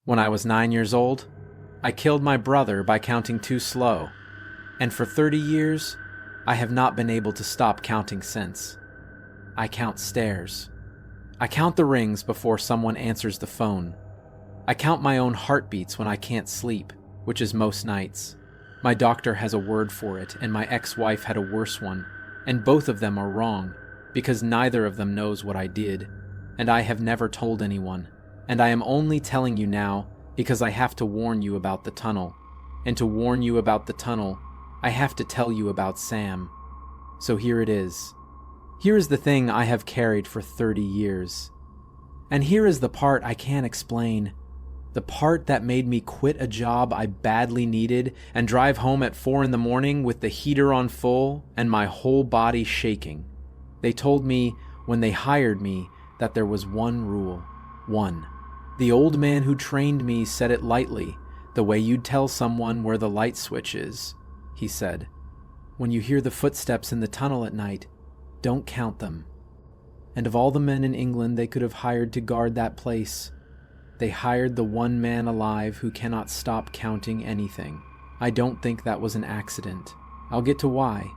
When I was 9 years old, I killed my brother by counting too slow, and for 30 years, I have not been able to stop counting since. I count stairs. I count the rings before someone answers the phone. I count my own heartbeats when I can't sleep, which is most nights. My doctor has a word for it, and my ex-wife had a worse one, and both of them are wrong, because neither of them knows what I did, and I have never told anyone. And I am only telling you now because I have to warn you about the tunnel. And to warn you about the tunnel, I have to tell you about Sam. So here it is. Here is the thing I have carried for 30 years. And here is the part I can't explain. The part that made me quit a job I badly needed and drive home at 4 a.m. with the heater on full and my whole body shaking. They told me when they hired me that there was one rule. One. The old man who trained me said it lightly, the way you'd tell someone where the light switch is. He said, "When you hear the footsteps in the tunnel at night, don't count them." And of all the men in England they could have hired to guard that place, they hired the one man alive who cannot stop counting anything. I don't think that was an accident. I'll get to why.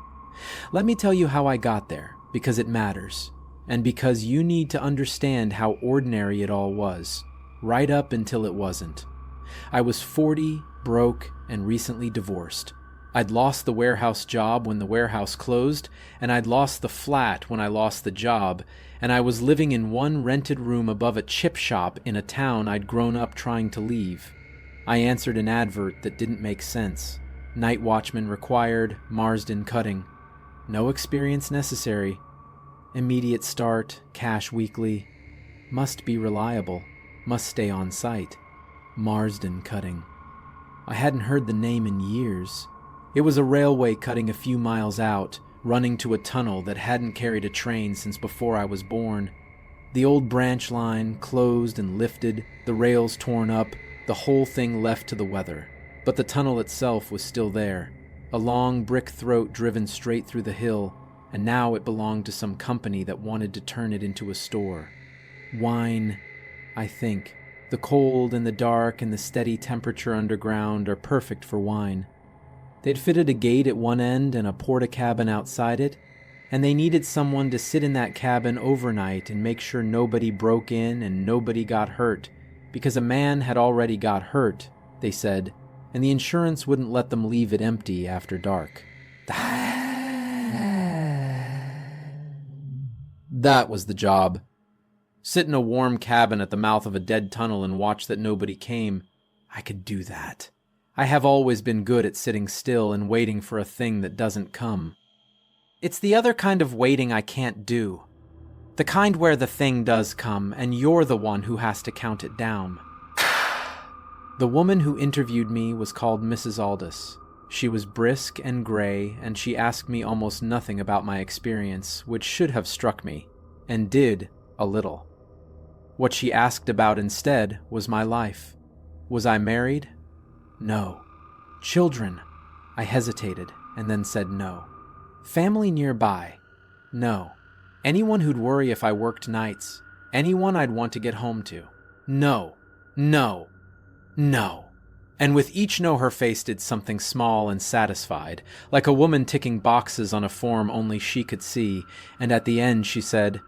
Let me tell you how I got there, because it matters, and because you need to understand how ordinary it all was. Right up until it wasn't. I was 40, broke, and recently divorced. I'd lost the warehouse job when the warehouse closed, and I'd lost the flat when I lost the job, and I was living in one rented room above a chip shop in a town I'd grown up trying to leave. I answered an advert that didn't make sense. Night watchman required, Marsden cutting. No experience necessary. Immediate start, cash weekly. Must be reliable. Must stay on site. Marsden cutting. I hadn't heard the name in years. It was a railway cutting a few miles out, running to a tunnel that hadn't carried a train since before I was born. The old branch line closed and lifted, the rails torn up, the whole thing left to the weather. But the tunnel itself was still there, a long brick throat driven straight through the hill, and now it belonged to some company that wanted to turn it into a store. Wine, I think. The cold and the dark and the steady temperature underground are perfect for wine. They'd fitted a gate at one end and a porta-cabin outside it, and they needed someone to sit in that cabin overnight and make sure nobody broke in and nobody got hurt, because a man had already got hurt, they said, and the insurance wouldn't let them leave it empty after dark. That was the job. Sit in a warm cabin at the mouth of a dead tunnel and watch that nobody came. I could do that. I have always been good at sitting still and waiting for a thing that doesn't come. It's the other kind of waiting I can't do. The kind where the thing does come and you're the one who has to count it down. The woman who interviewed me was called Mrs. Aldous. She was brisk and gray, and she asked me almost nothing about my experience, which should have struck me, and did a little. What she asked about instead was my life. Was I married? No. Children? I hesitated and then said no. Family nearby? No. Anyone who'd worry if I worked nights? Anyone I'd want to get home to? No. No. No. And with each no her face did something small and satisfied, like a woman ticking boxes on a form only she could see, and at the end she said,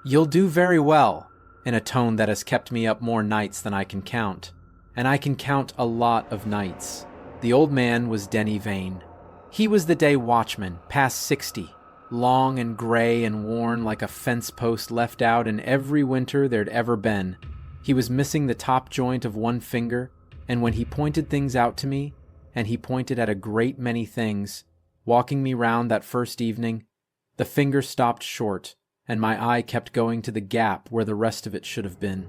"You'll do very well," in a tone that has kept me up more nights than I can count. And I can count a lot of nights. The old man was Denny Vane. He was the day watchman, past 60, long and gray and worn like a fence post left out in every winter there'd ever been. He was missing the top joint of one finger, and when he pointed things out to me, and he pointed at a great many things, walking me round that first evening, the finger stopped short, and my eye kept going to the gap where the rest of it should have been.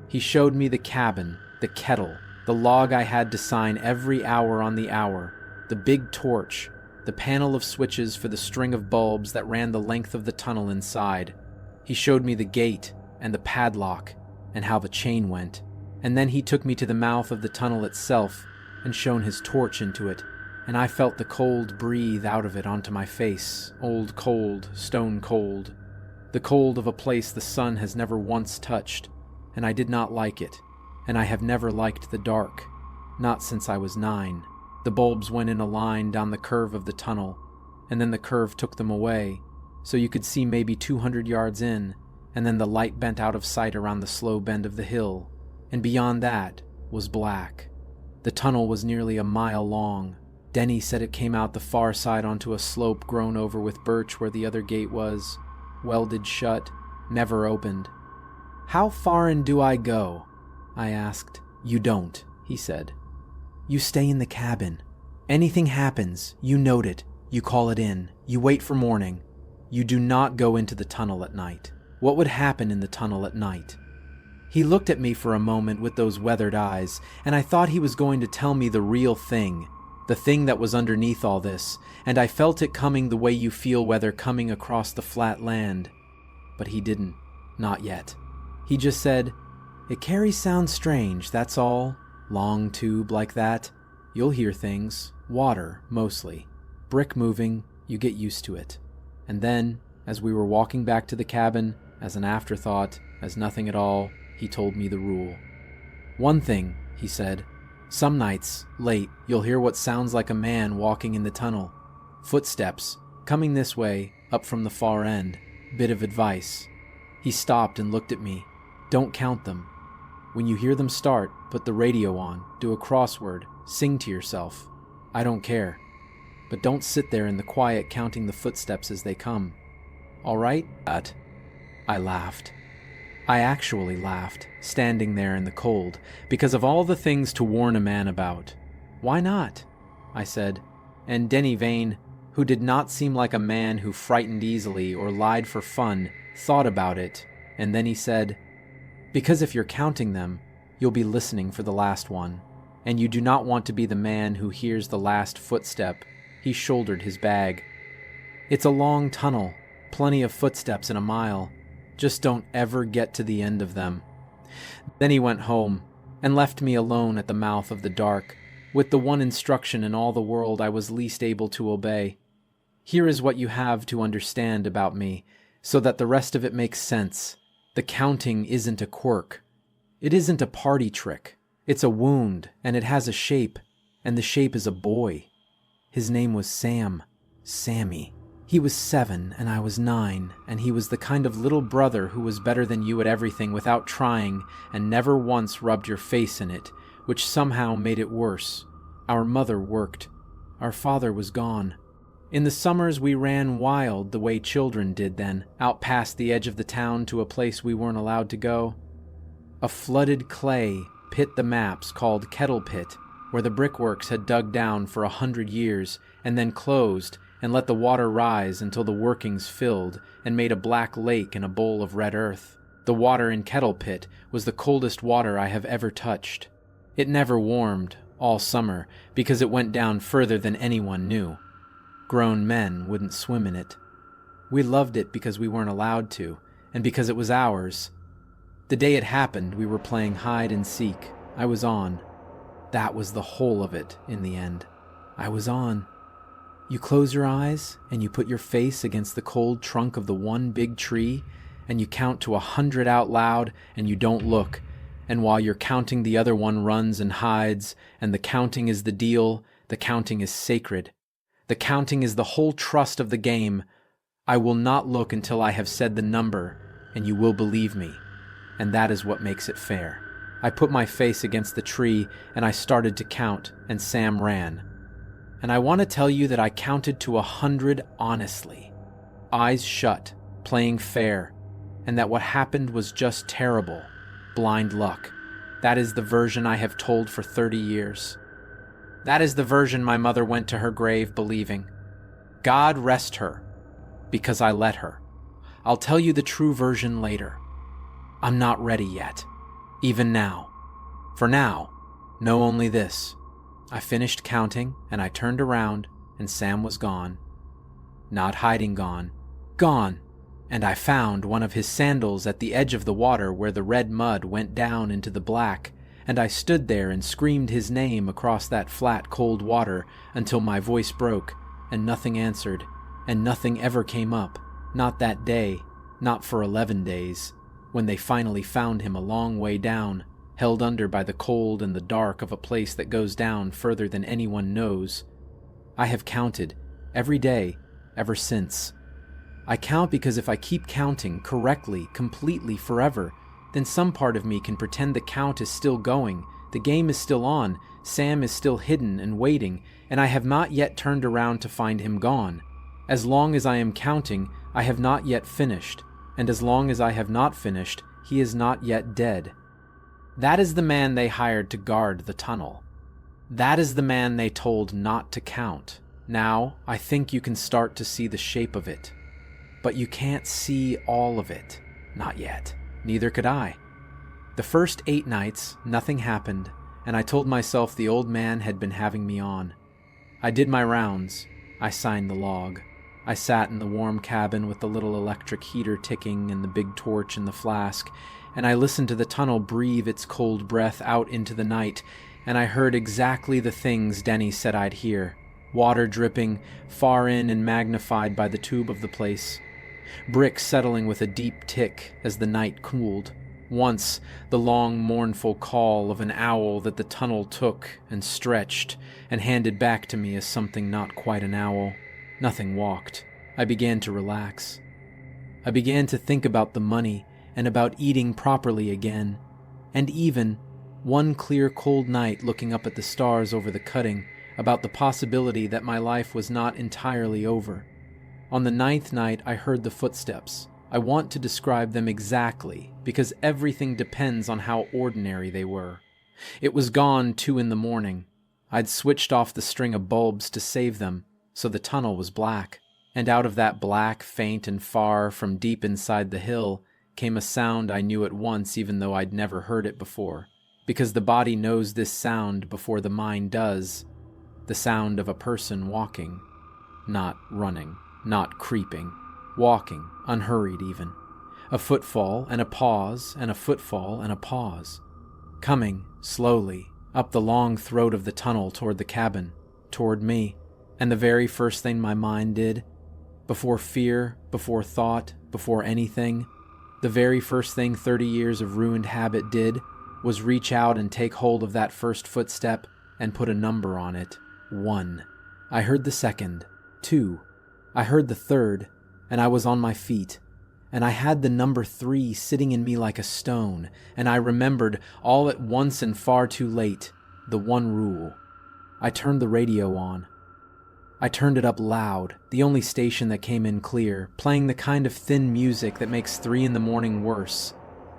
He showed me the cabin, the kettle, the log I had to sign every hour on the hour, the big torch, the panel of switches for the string of bulbs that ran the length of the tunnel inside. He showed me the gate and the padlock and how the chain went. And then he took me to the mouth of the tunnel itself and shone his torch into it, and I felt the cold breathe out of it onto my face, old cold, stone cold. The cold of a place the sun has never once touched, and I did not like it. and I have never liked the dark, not since I was 9. The bulbs went in a line down the curve of the tunnel, and then the curve took them away, so you could see maybe 200 yards in, and then the light bent out of sight around the slow bend of the hill, and beyond that was black. The tunnel was nearly a mile long. Denny said it came out the far side onto a slope grown over with birch where the other gate was, welded shut, never opened. "How far in do I go?" I asked. "You don't," he said. "You stay in the cabin. Anything happens, you note it, you call it in, you wait for morning. You do not go into the tunnel at night. What would happen in the tunnel at night?" He looked at me for a moment with those weathered eyes, and I thought he was going to tell me the real thing, the thing that was underneath all this, and I felt it coming the way you feel weather coming across the flat land. But he didn't. Not yet. He just said, "It carries sounds strange, that's all. Long tube like that. You'll hear things. Water, mostly. Brick moving, you get used to it." And then, as we were walking back to the cabin, as an afterthought, as nothing at all, he told me the rule. "One thing," he said, "some nights, late, you'll hear what sounds like a man walking in the tunnel. Footsteps, coming this way, up from the far end. Bit of advice." He stopped and looked at me. "Don't count them. When you hear them start, put the radio on, do a crossword, sing to yourself. I don't care. But don't sit there in the quiet counting the footsteps as they come. All right?" I laughed. I actually laughed, standing there in the cold, because of all the things to warn a man about. "Why not?" I said, and Denny Vane, who did not seem like a man who frightened easily or lied for fun, thought about it, and then he said, "Because if you're counting them, you'll be listening for the last one, and you do not want to be the man who hears the last footstep." He shouldered his bag. "It's a long tunnel, plenty of footsteps in a mile. Just don't ever get to the end of them." Then he went home and left me alone at the mouth of the dark, with the one instruction in all the world I was least able to obey. Here is what you have to understand about me, so that the rest of it makes sense. The counting isn't a quirk. It isn't a party trick. It's a wound, and it has a shape, and the shape is a boy. His name was Sam. Sammy. He was 7 and I was 9, and he was the kind of little brother who was better than you at everything without trying, and never once rubbed your face in it, which somehow made it worse. Our mother worked. Our father was gone. In the summers we ran wild the way children did then, out past the edge of the town to a place we weren't allowed to go. A flooded clay pit the maps called Kettle Pit, where the brickworks had dug down for 100 years and then closed and let the water rise until the workings filled and made a black lake in a bowl of red earth. The water in Kettle Pit was the coldest water I have ever touched. It never warmed all summer because it went down further than anyone knew. Grown men wouldn't swim in it. We loved it because we weren't allowed to, and because it was ours. The day it happened, we were playing hide and seek. I was on. That was the whole of it in the end. I was on. You close your eyes, and you put your face against the cold trunk of the one big tree, and you count to 100 out loud, and you don't look. And while you're counting, the other one runs and hides, and the counting is the deal. The counting is sacred. The counting is the whole trust of the game. I will not look until I have said the number, and you will believe me. And that is what makes it fair. I put my face against the tree, and I started to count, and Sam ran. And I want to tell you that I counted to 100 honestly, eyes shut, playing fair, and that what happened was just terrible, blind luck. That is the version I have told for 30 years. That is the version my mother went to her grave believing. God rest her, because I let her. I'll tell you the true version later. I'm not ready yet, even now. For now, know only this. I finished counting, and I turned around, and Sam was gone. Not hiding gone. Gone. And I found one of his sandals at the edge of the water where the red mud went down into the black, and I stood there and screamed his name across that flat, cold water until my voice broke, and nothing answered, and nothing ever came up. Not that day, not for 11 days, when they finally found him a long way down, held under by the cold and the dark of a place that goes down further than anyone knows. I have counted every day ever since. I count because if I keep counting correctly, completely, forever, then some part of me can pretend the count is still going, the game is still on, Sam is still hidden and waiting, and I have not yet turned around to find him gone. As long as I am counting, I have not yet finished, and as long as I have not finished, he is not yet dead. That is the man they hired to guard the tunnel. That is the man they told not to count. Now, I think you can start to see the shape of it. But you can't see all of it. Not yet. Neither could I. The first 8 nights, nothing happened, and I told myself the old man had been having me on. I did my rounds. I signed the log. I sat in the warm cabin with the little electric heater ticking and the big torch in the flask, and I listened to the tunnel breathe its cold breath out into the night, and I heard exactly the things Denny said I'd hear. Water dripping, far in and magnified by the tube of the place. Bricks settling with a deep tick as the night cooled. Once, the long, mournful call of an owl that the tunnel took and stretched and handed back to me as something not quite an owl. Nothing walked. I began to relax. I began to think about the money and about eating properly again. And even, one clear cold night looking up at the stars over the cutting, about the possibility that my life was not entirely over. On the 9th night, I heard the footsteps. I want to describe them exactly, because everything depends on how ordinary they were. It was gone 2 a.m. I'd switched off the string of bulbs to save them, so the tunnel was black. And out of that black, faint and far from deep inside the hill, came a sound I knew at once even though I'd never heard it before. Because the body knows this sound before the mind does. The sound of a person walking. Not running. Not creeping. Walking, unhurried even. A footfall and a pause, and a footfall and a pause. Coming, slowly, up the long throat of the tunnel toward the cabin, toward me. And the very first thing my mind did, before fear, before thought, before anything, the very first thing 30 years of ruined habit did, was reach out and take hold of that first footstep and put a number on it. 1. I heard the second. 2. I heard the third, and I was on my feet, and I had the number 3 sitting in me like a stone, and I remembered, all at once and far too late, the one rule. I turned the radio on. I turned it up loud, the only station that came in clear, playing the kind of thin music that makes 3 a.m. worse,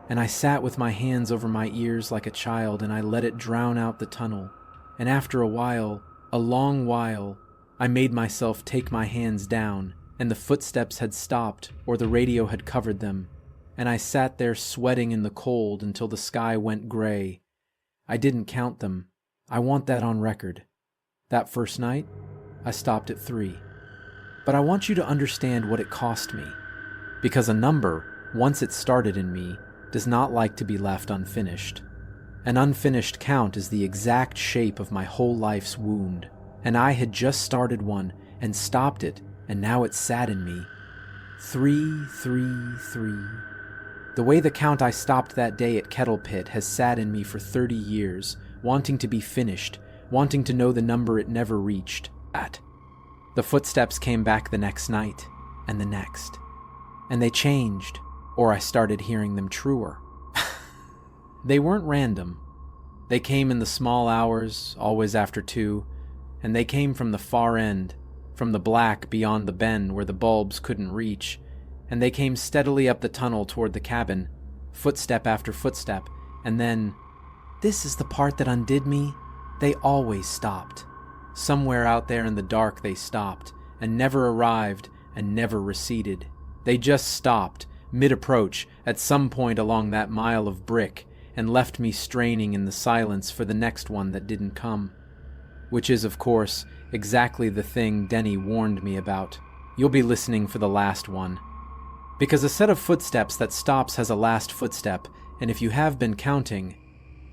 and I sat with my hands over my ears like a child, and I let it drown out the tunnel, and after a while, a long while, I made myself take my hands down, and the footsteps had stopped, or the radio had covered them, and I sat there sweating in the cold until the sky went gray. I didn't count them. I want that on record. That first night, I stopped at 3. But I want you to understand what it cost me, because a number, once it started in me, does not like to be left unfinished. An unfinished count is the exact shape of my whole life's wound. And I had just started one, and stopped it, and now it sat in me. 3, 3, 3. The way the count I stopped that day at Kettle Pit has sat in me for 30 years, wanting to be finished, wanting to know the number it never reached. The footsteps came back the next night, and the next. And they changed, or I started hearing them truer. They weren't random. They came in the small hours, always after 2, and they came from the far end, from the black beyond the bend where the bulbs couldn't reach, and they came steadily up the tunnel toward the cabin, footstep after footstep, and then, this is the part that undid me, they always stopped. Somewhere out there in the dark they stopped, and never arrived, and never receded. They just stopped, mid-approach, at some point along that mile of brick, and left me straining in the silence for the next one that didn't come. Which is, of course, exactly the thing Denny warned me about. You'll be listening for the last one. Because a set of footsteps that stops has a last footstep, and if you have been counting,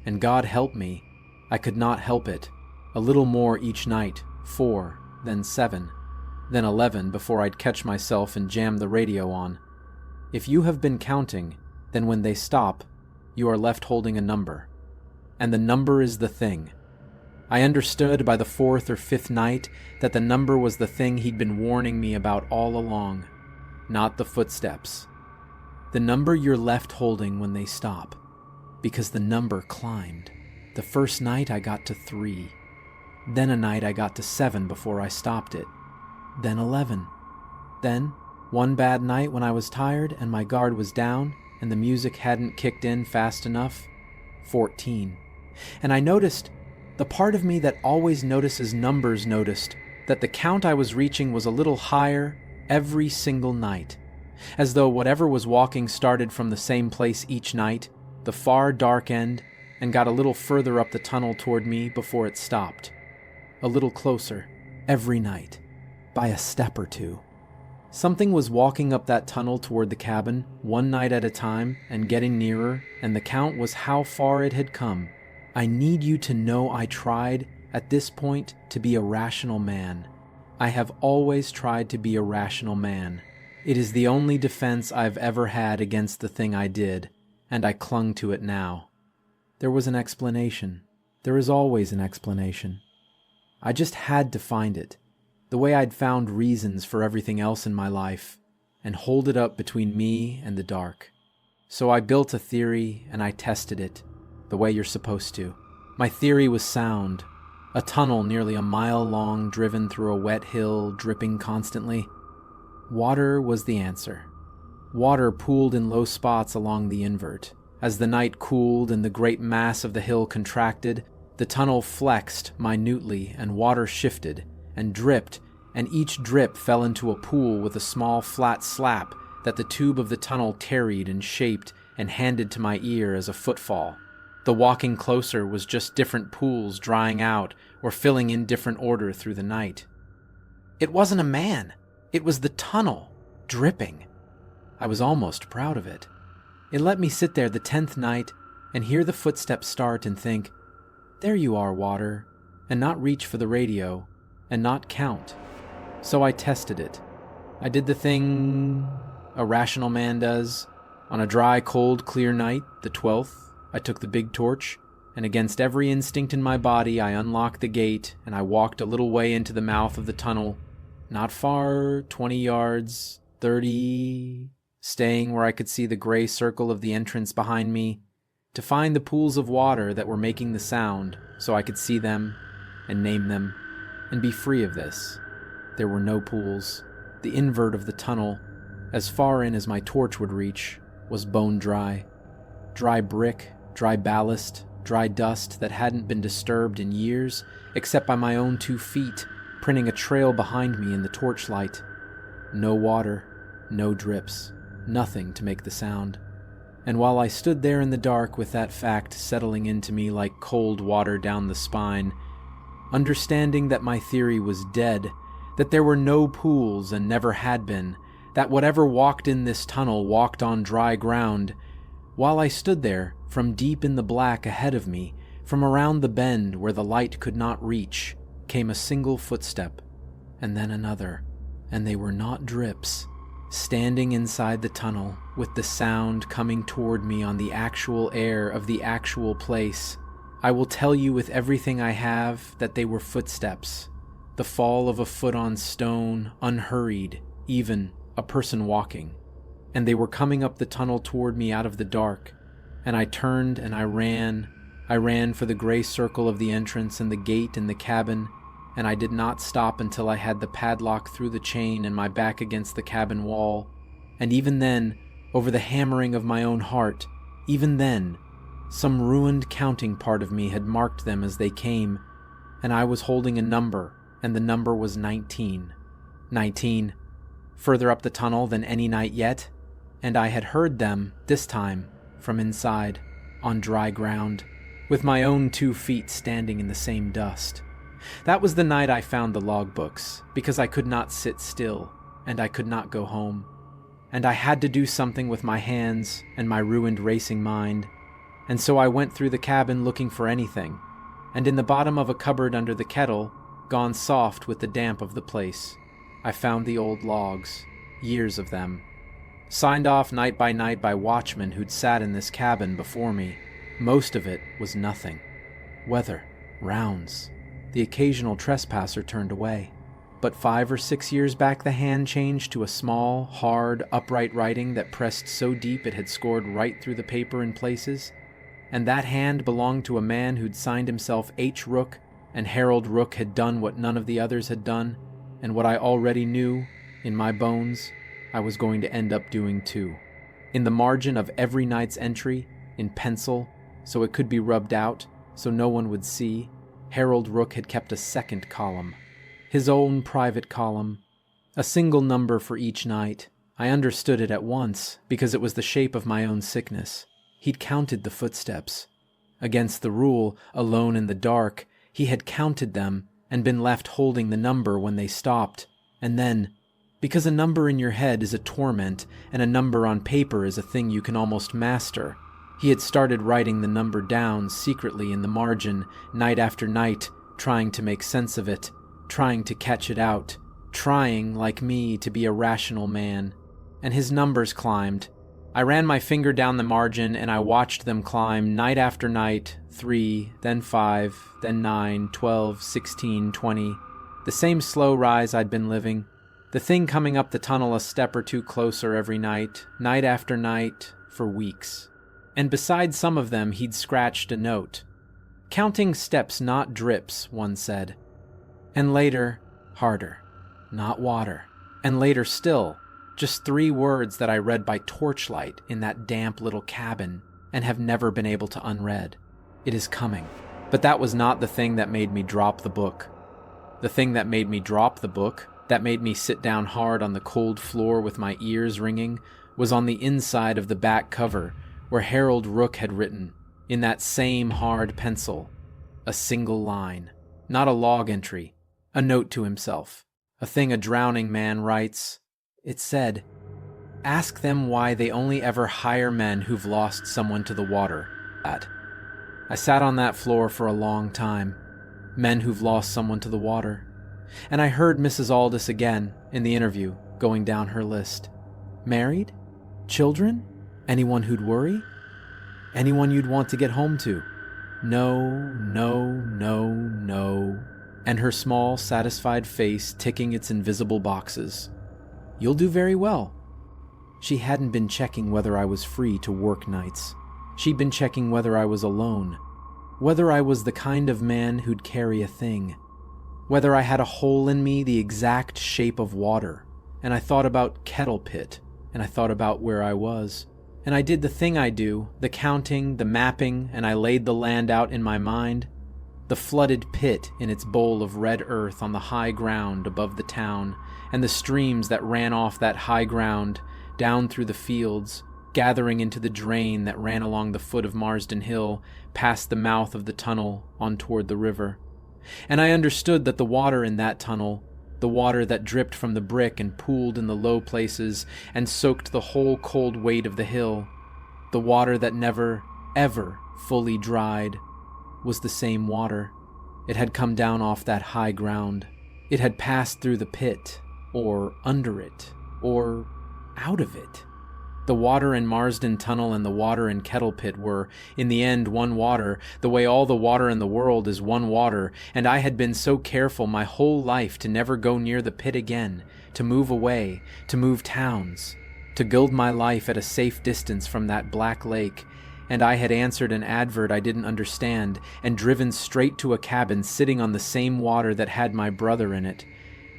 and God help me, I could not help it, a little more each night, 4, then 7, then 11 before I'd catch myself and jam the radio on. If you have been counting, then when they stop, you are left holding a number. and the number is the thing. I understood by the 4th or 5th night that the number was the thing he'd been warning me about all along, not the footsteps. The number you're left holding when they stop, because the number climbed. The first night I got to 3. Then a night I got to 7 before I stopped it. Then 11. Then, one bad night when I was tired and my guard was down and the music hadn't kicked in fast enough, 14. And I noticed, the part of me that always notices numbers noticed, that the count I was reaching was a little higher every single night, as though whatever was walking started from the same place each night, the far dark end, and got a little further up the tunnel toward me before it stopped. A little closer, every night, by a step or two. Something was walking up that tunnel toward the cabin, one night at a time, and getting nearer, and the count was how far it had come. I need you to know I tried, at this point, to be a rational man. I have always tried to be a rational man. It is the only defense I've ever had against the thing I did, and I clung to it now. There was an explanation. There is always an explanation. I just had to find it, the way I'd found reasons for everything else in my life, and hold it up between me and the dark. So I built a theory, and I tested it, the way you're supposed to. My theory was sound. A tunnel nearly a mile long driven through a wet hill, dripping constantly. Water was the answer. Water pooled in low spots along the invert. As the night cooled and the great mass of the hill contracted, the tunnel flexed minutely and water shifted and dripped, and each drip fell into a pool with a small flat slap that the tube of the tunnel tarried and shaped and handed to my ear as a footfall. The walking closer was just different pools drying out or filling in different order through the night. It wasn't a man. It was the tunnel, dripping. I was almost proud of it. It let me sit there the 10th night and hear the footsteps start and think, there you are, water, and not reach for the radio and not count. So I tested it. I did the thing a rational man does. On a dry, cold, clear night, the 12th, I took the big torch, and against every instinct in my body, I unlocked the gate, and I walked a little way into the mouth of the tunnel. Not far, 20 yards, 30, staying where I could see the gray circle of the entrance behind me, to find the pools of water that were making the sound, so I could see them, and name them, and be free of this. There were no pools. The invert of the tunnel, as far in as my torch would reach, was bone dry. Dry brick, dry ballast, dry dust that hadn't been disturbed in years, except by my own 2 feet, printing a trail behind me in the torchlight. No water, no drips, nothing to make the sound. And while I stood there in the dark with that fact settling into me like cold water down the spine, understanding that my theory was dead, that there were no pools and never had been, that whatever walked in this tunnel walked on dry ground, while I stood there, from deep in the black ahead of me, from around the bend where the light could not reach, came a single footstep, and then another, and they were not drips. Standing inside the tunnel, with the sound coming toward me on the actual air of the actual place, I will tell you with everything I have that they were footsteps, the fall of a foot on stone, unhurried, even a person walking. And they were coming up the tunnel toward me out of the dark, and I turned and I ran for the gray circle of the entrance and the gate and the cabin, and I did not stop until I had the padlock through the chain and my back against the cabin wall. And even then, over the hammering of my own heart, even then, some ruined counting part of me had marked them as they came, and I was holding a number, and the number was 19. 19, further up the tunnel than any night yet, and I had heard them, this time, from inside, on dry ground, with my own 2 feet standing in the same dust. That was the night I found the logbooks, because I could not sit still, and I could not go home. And I had to do something with my hands and my ruined racing mind, and so I went through the cabin looking for anything, and in the bottom of a cupboard under the kettle, gone soft with the damp of the place, I found the old logs, years of them, signed off night by Watchmen who'd sat in this cabin before me. Most of it was nothing. Weather, rounds. The occasional trespasser turned away. But 5 or 6 years back the hand changed to a small, hard, upright writing that pressed so deep it had scored right through the paper in places. And that hand belonged to a man who'd signed himself H. Rook, and Harold Rook had done what none of the others had done, and what I already knew, in my bones, I was going to end up doing too. In the margin of every night's entry, in pencil, so it could be rubbed out, so no one would see, Harold Rook had kept a second column. His own private column. A single number for each night. I understood it at once, because it was the shape of my own sickness. He'd counted the footsteps. Against the rule, alone in the dark, he had counted them and been left holding the number when they stopped. And then, because a number in your head is a torment and a number on paper is a thing you can almost master, he had started writing the number down secretly in the margin, night after night, trying to make sense of it, trying to catch it out, trying, like me, to be a rational man. And his numbers climbed. I ran my finger down the margin and I watched them climb night after night, 3, then 5, then 9, 12, 16, 20. The same slow rise I'd been living. The thing coming up the tunnel a step or two closer every night after night, for weeks. And beside some of them he'd scratched a note. Counting steps, not drips, one said. And later, harder, not water. And later still, just 3 words that I read by torchlight in that damp little cabin and have never been able to unread. It is coming. But that was not the thing that made me drop the book. The thing that made me drop the book, that made me sit down hard on the cold floor with my ears ringing, was on the inside of the back cover, where Harold Rook had written, in that same hard pencil, a single line, not a log entry, a note to himself, a thing a drowning man writes. It said, "Ask them why they only ever hire men who've lost someone to the water." I sat on that floor for a long time. Men who've lost someone to the water. And I heard Mrs. Aldous again, in the interview, going down her list. Married? Children? Anyone who'd worry? Anyone you'd want to get home to? No, no, no, no. And her small, satisfied face ticking its invisible boxes. You'll do very well. She hadn't been checking whether I was free to work nights. She'd been checking whether I was alone. Whether I was the kind of man who'd carry a thing. Whether I had a hole in me the exact shape of water. And I thought about Kettle Pit, and I thought about where I was. And I did the thing I do, the counting, the mapping, and I laid the land out in my mind. The flooded pit in its bowl of red earth on the high ground above the town, and the streams that ran off that high ground, down through the fields, gathering into the drain that ran along the foot of Marsden Hill, past the mouth of the tunnel, on toward the river. And I understood that the water in that tunnel, the water that dripped from the brick and pooled in the low places and soaked the whole cold weight of the hill, the water that never, ever fully dried, was the same water. It had come down off that high ground. It had passed through the pit, or under it, or out of it. The water in Marsden Tunnel and the water in Kettle Pit were, in the end, one water, the way all the water in the world is one water, and I had been so careful my whole life to never go near the pit again, to move away, to move towns, to build my life at a safe distance from that black lake, and I had answered an advert I didn't understand, and driven straight to a cabin sitting on the same water that had my brother in it.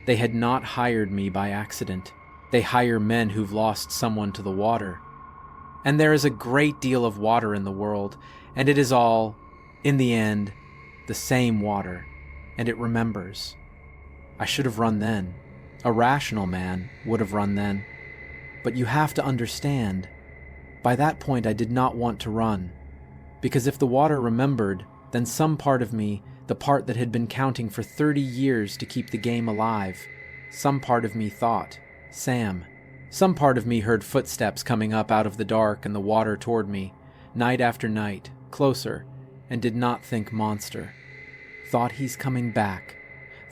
They had not hired me by accident. They hire men who've lost someone to the water. And there is a great deal of water in the world, and it is all, in the end, the same water, and it remembers. I should have run then. A rational man would have run then. But you have to understand, by that point I did not want to run, because if the water remembered, then some part of me, the part that had been counting for 30 years to keep the game alive, some part of me thought, Sam. Some part of me heard footsteps coming up out of the dark and the water toward me, night after night, closer, and did not think monster. Thought he's coming back.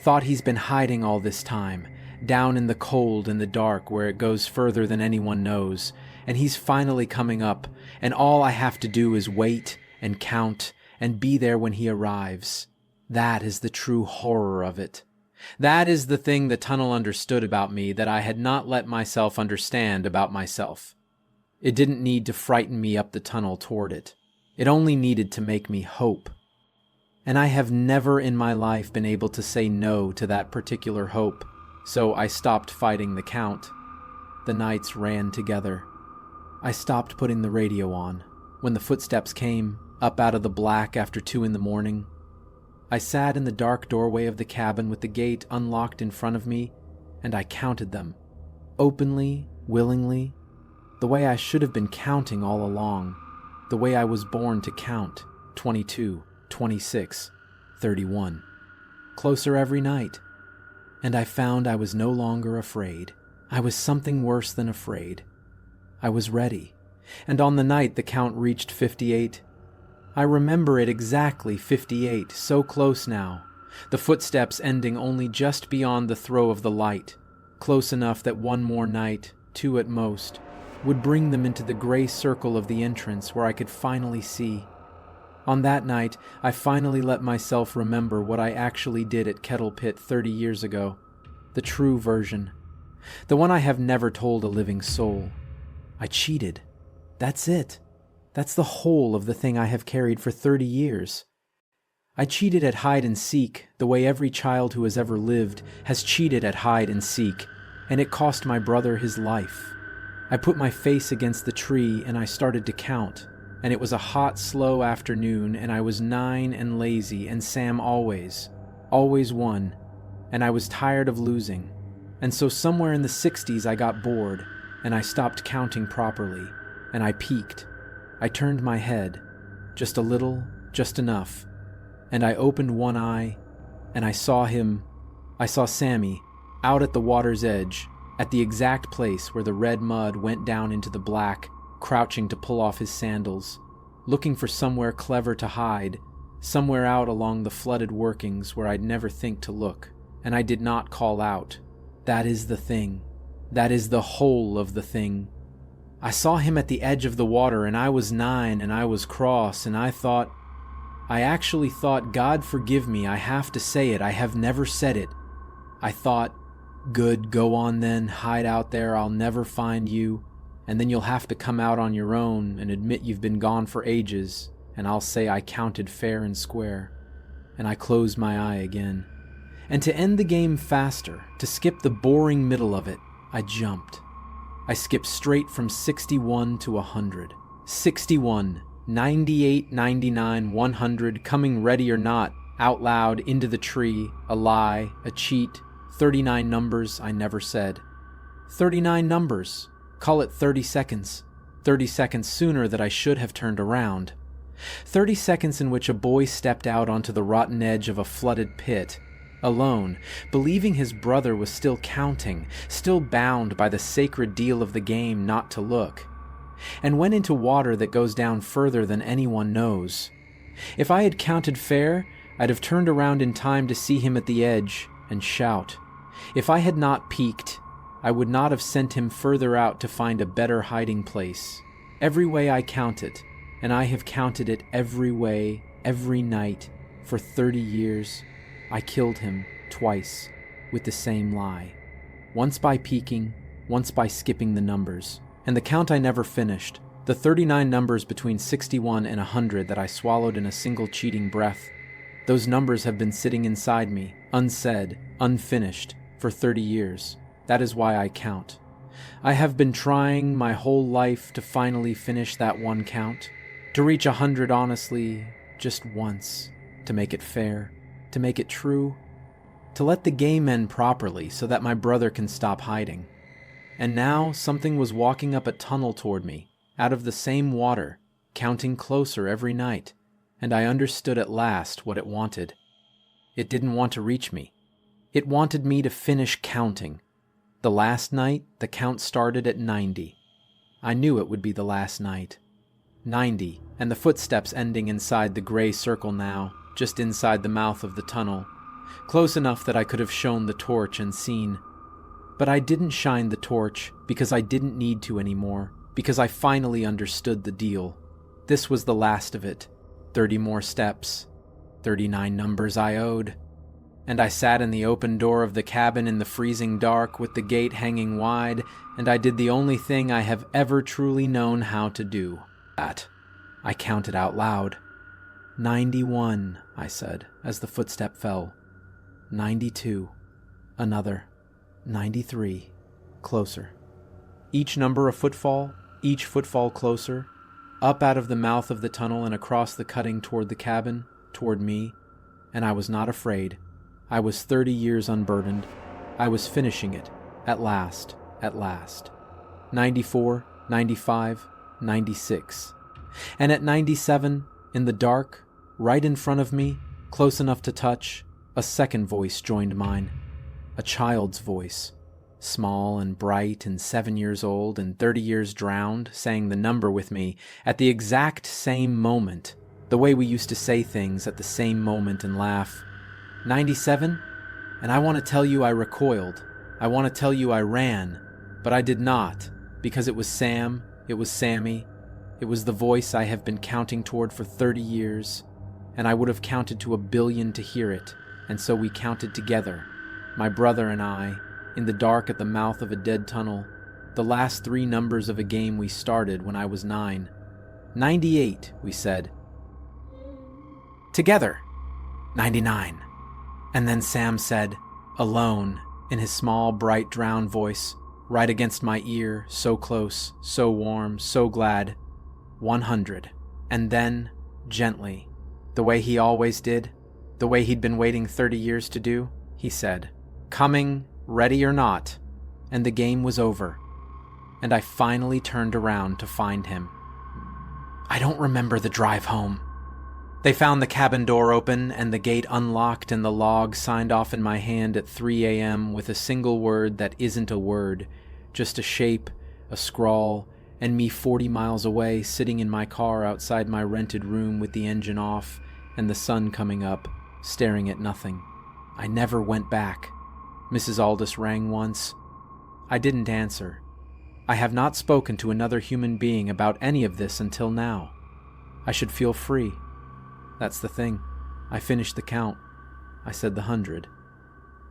Thought he's been hiding all this time, down in the cold and the dark where it goes further than anyone knows, and he's finally coming up, and all I have to do is wait and count and be there when he arrives. That is the true horror of it. That is the thing the tunnel understood about me that I had not let myself understand about myself. It didn't need to frighten me up the tunnel toward it. It only needed to make me hope. And I have never in my life been able to say no to that particular hope, so I stopped fighting the count. The nights ran together. I stopped putting the radio on. When the footsteps came, up out of the black after 2 a.m, I sat in the dark doorway of the cabin with the gate unlocked in front of me, and I counted them. Openly, willingly, the way I should have been counting all along, the way I was born to count, 22, 26, 31. Closer every night. And I found I was no longer afraid. I was something worse than afraid. I was ready. And on the night the count reached 58, I remember it exactly 58, so close now, the footsteps ending only just beyond the throw of the light, close enough that one more night, 2 at most, would bring them into the gray circle of the entrance where I could finally see. On that night, I finally let myself remember what I actually did at Kettle Pit 30 years ago, the true version, the one I have never told a living soul. I cheated. That's it. That's the whole of the thing I have carried for 30 years. I cheated at hide and seek the way every child who has ever lived has cheated at hide and seek, and it cost my brother his life. I put my face against the tree and I started to count, and it was a hot, slow afternoon, and I was 9 and lazy, and Sam always won, and I was tired of losing. And so somewhere in the 60s I got bored, and I stopped counting properly, and I peeked. I turned my head, just a little, just enough, and I opened one eye, and I saw Sammy, out at the water's edge, at the exact place where the red mud went down into the black, crouching to pull off his sandals, looking for somewhere clever to hide, somewhere out along the flooded workings where I'd never think to look, and I did not call out. That is the thing. That is the whole of the thing. I saw him at the edge of the water, and I was 9, and I was cross, and I actually thought, God forgive me, I have to say it, I have never said it. I thought, good, go on then, hide out there, I'll never find you, and then you'll have to come out on your own and admit you've been gone for ages, and I'll say I counted fair and square. And I closed my eye again. And to end the game faster, to skip the boring middle of it, I jumped. I skipped straight from 61 to 100. 61, 98, 99, 100, coming ready or not, out loud, into the tree, a lie, a cheat, 39 numbers I never said. 39 numbers. Call it 30 seconds. 30 seconds sooner that I should have turned around. 30 seconds in which a boy stepped out onto the rotten edge of a flooded pit, alone, believing his brother was still counting, still bound by the sacred deal of the game not to look, and went into water that goes down further than anyone knows. If I had counted fair, I'd have turned around in time to see him at the edge and shout. If I had not peeked, I would not have sent him further out to find a better hiding place. Every way I count it, and I have counted it every way, every night, for 30 years, I killed him twice with the same lie. Once by peeking, once by skipping the numbers. And the count I never finished, the 39 numbers between 61 and 100 that I swallowed in a single cheating breath, those numbers have been sitting inside me, unsaid, unfinished, for 30 years. That is why I count. I have been trying my whole life to finally finish that one count, to reach 100 honestly, just once, to make it fair, to make it true, to let the game end properly so that my brother can stop hiding. And now something was walking up a tunnel toward me, out of the same water, counting closer every night, and I understood at last what it wanted. It didn't want to reach me. It wanted me to finish counting. The last night, the count started at 90. I knew it would be the last night. 90, and the footsteps ending inside the gray circle now, just inside the mouth of the tunnel, close enough that I could have shown the torch and seen. But I didn't shine the torch because I didn't need to anymore, because I finally understood the deal. This was the last of it. 30 more steps, 39 numbers I owed. And I sat in the open door of the cabin in the freezing dark with the gate hanging wide, and I did the only thing I have ever truly known how to do. That. I counted out loud. 91, I said, as the footstep fell. 92. Another. 93. Closer. Each number a footfall, each footfall closer, up out of the mouth of the tunnel and across the cutting toward the cabin, toward me, and I was not afraid. I was 30 years unburdened. I was finishing it, at last, at last. 94, 95, 96. And at 97, in the dark, right in front of me, close enough to touch, a second voice joined mine. A child's voice, small and bright and 7 years old and 30 years drowned, saying the number with me at the exact same moment, the way we used to say things at the same moment and laugh. 97? And I want to tell you I recoiled. I want to tell you I ran, but I did not, because it was Sam, it was Sammy, it was the voice I have been counting toward for 30 years, and I would have counted to 1 billion to hear it, and so we counted together, my brother and I, in the dark at the mouth of a dead tunnel, the last 3 numbers of a game we started when I was 9. 98, we said. Together. 99. And then Sam said, alone, in his small, bright, drowned voice, right against my ear, so close, so warm, so glad, 100. And then, gently, the way he always did, the way he'd been waiting 30 years to do, he said, coming, ready or not, and the game was over. And I finally turned around to find him. I don't remember the drive home. They found the cabin door open and the gate unlocked and the log signed off in my hand at 3 a.m. with a single word that isn't a word, just a shape, a scrawl, and me 40 miles away sitting in my car outside my rented room with the engine off and the sun coming up, staring at nothing. I never went back. Mrs. Aldous rang once. I didn't answer. I have not spoken to another human being about any of this until now. I should feel free. That's the thing. I finished the count. I said the 100.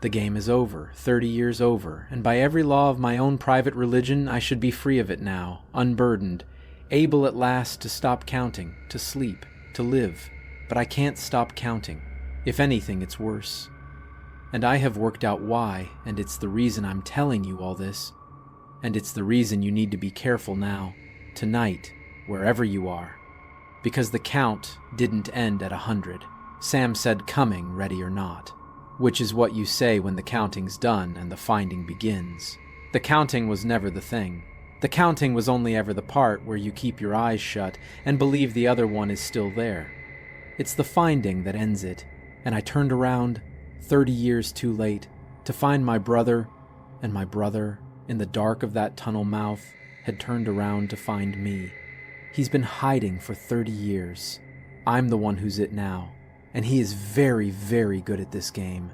The game is over, 30 years over, and by every law of my own private religion, I should be free of it now, unburdened, able at last to stop counting, to sleep, to live. But I can't stop counting. If anything, it's worse. And I have worked out why, and it's the reason I'm telling you all this. And it's the reason you need to be careful now, tonight, wherever you are. Because the count didn't end at 100. Sam said coming, ready or not. Which is what you say when the counting's done and the finding begins. The counting was never the thing. The counting was only ever the part where you keep your eyes shut and believe the other one is still there. It's the finding that ends it. And I turned around, 30 years too late, to find my brother, and my brother, in the dark of that tunnel mouth, had turned around to find me. He's been hiding for 30 years. I'm the one who's it now, and he is very, very good at this game.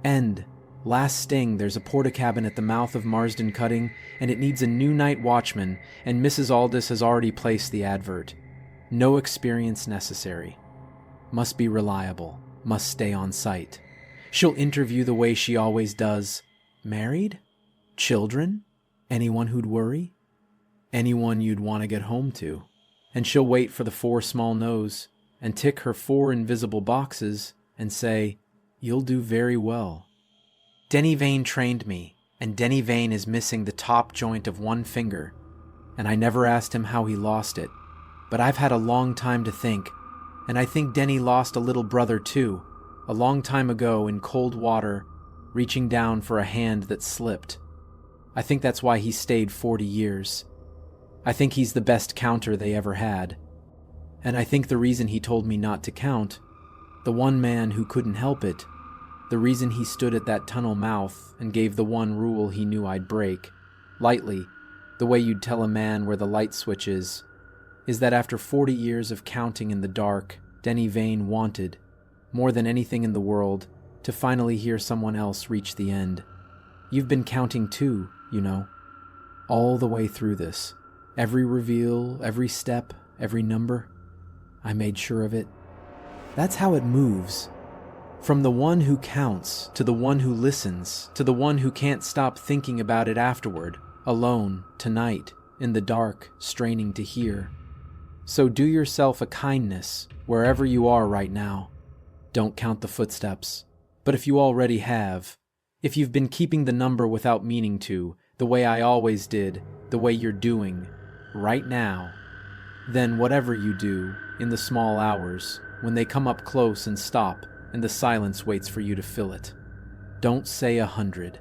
And, last sting, there's a porta-cabin at the mouth of Marsden Cutting, and it needs a new night watchman, and Mrs. Aldous has already placed the advert. No experience necessary. Must be reliable. Must stay on site. She'll interview the way she always does. Married? Children? Anyone who'd worry? Anyone you'd want to get home to. And she'll wait for the 4 small no's and tick her 4 invisible boxes and say, you'll do very well. Denny Vane trained me, and Denny Vane is missing the top joint of 1 finger, and I never asked him how he lost it, but I've had a long time to think, and I think Denny lost a little brother too, a long time ago in cold water, reaching down for a hand that slipped. I think that's why he stayed 40 years. I think he's the best counter they ever had. And I think the reason he told me not to count, the one man who couldn't help it, the reason he stood at that tunnel mouth and gave the one rule he knew I'd break, lightly, the way you'd tell a man where the light switch is that after 40 years of counting in the dark, Denny Vane wanted, more than anything in the world, to finally hear someone else reach the end. You've been counting too, you know, all the way through this. Every reveal, every step, every number. I made sure of it. That's how it moves. From the one who counts, to the one who listens, to the one who can't stop thinking about it afterward, alone, tonight, in the dark, straining to hear. So do yourself a kindness, wherever you are right now. Don't count the footsteps. But if you already have, if you've been keeping the number without meaning to, the way I always did, the way you're doing, right now, then whatever you do, in the small hours, when they come up close and stop, and the silence waits for you to fill it, don't say 100.